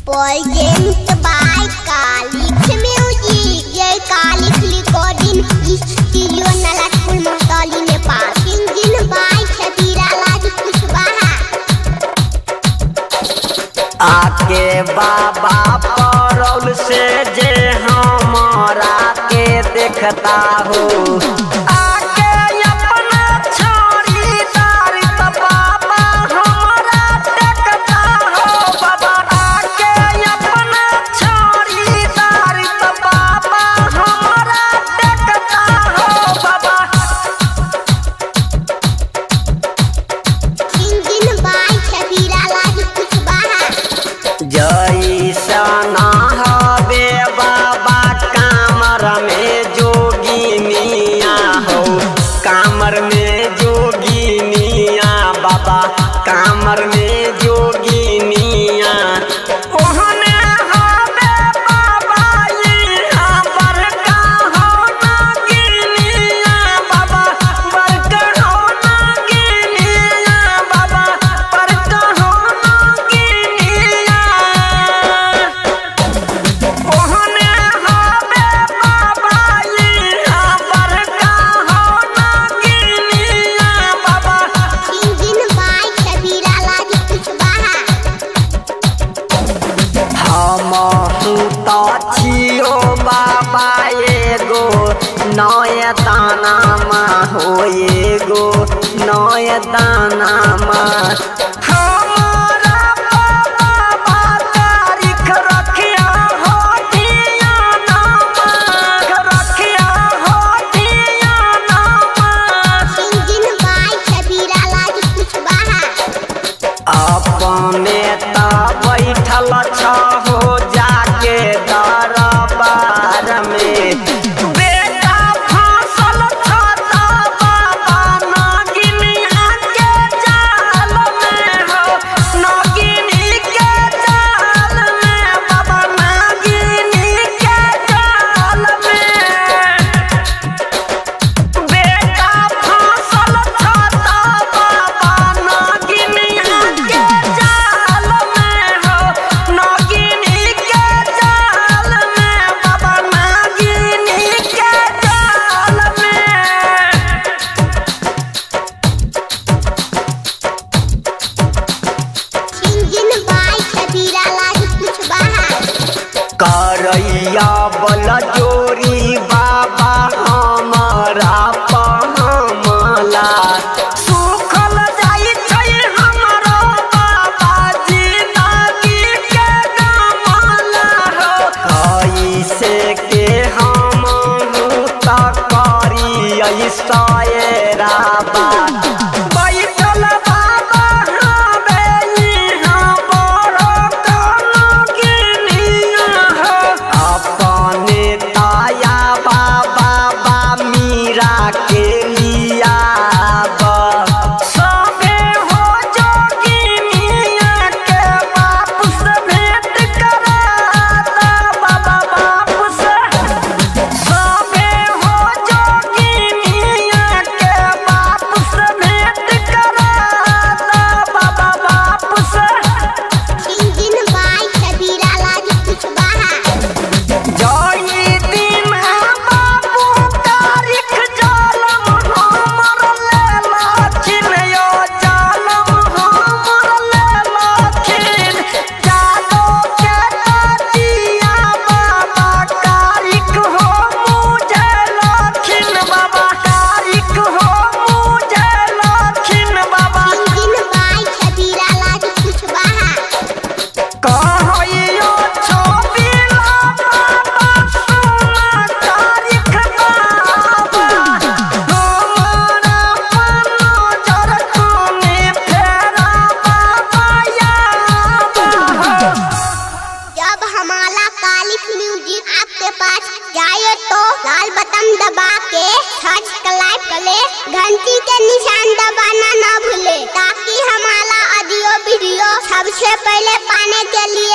Present by Calix Music. ये Calix recording studio नालापुर मोहतौली Nepal. Singing by छबीरा लाज कुशवाहा. आके बाबा परौल से जे हमारा के देखता हो, जैसना हवे बाबा कामर में जोगी मियाँ हो, कामर में जोगी मियाँ बाबा, कामर में जोगी मियाँ ओहने हवे बाबा यहाँ बड़का हो नागिनिया बाबा, बड़का हो नागिनिया बाबा, बड़का हो नागिनिया ओहने हवे बाबा यहाँ बड़का हो नागिनिया बाबा. Singing by छबीरा लाज कुशवाहा. हम तो छियो बाबा एगो नय दानामा हो, एगो नय दानामा हमारा बाबा तारीख रखिया हो दिया नामा, रखिया हो दिया नामा. Singing by छबीरा लाज कुशवाहा. अपने ता बैठल छहो जाके दरबार में, बेटा फांसल छता बाबा नागिनिया के जाल में हो, नागिनी के जाल में बाबा, नागिनी के जाल में बेटा फांसल छता बाबा नागिनिया के जाल में हो, नागिनी के जाल में बाबा, नागिनी के जाल में. Singing by छबीरा लाज कुशवाहा. करैया बल जोरी बाबा हमारा पहमला, सुखल जाई छै हमरो बाबा जिंदगी के गमला हो, कैसे के हम त करी ऐसरा बात बैठल बाबा हवे यहाँ बड़ो नागिनिया हो, अपने ताया बाबा बा मीरा के लिया सबे हो जोगिनिया के बाप से भेंट कराता बाबा, बाप से सबे हो जोगिनिया के बाप से भेंट कराता बाबा, बाप से. Singing by छबीरा लाज कुशवाहा. जई दिन बाबू तारीख जालम हमर लेलखिन यो, जालम हमर लेलखिन जादो के दिया बाबा, तारीख हो मुझे लखिन बाबा, तारीख हो मुझे लखिन बाबा. Singing by छबीरा लाज कुशवाहा. कहियो छबिला बाबा सुना तारीख बाबा, हमारा नजर तूने फेरा बाबा याबा. जब हमारा कालिक म्यूजिक आपके पास जाए तो लाल बटन दबा के सब्सक्राइब करे, घंटी के निशान दबाना ना भूले, ताकि हमारा ऑडियो वीडियो सबसे पहले पाने के लिए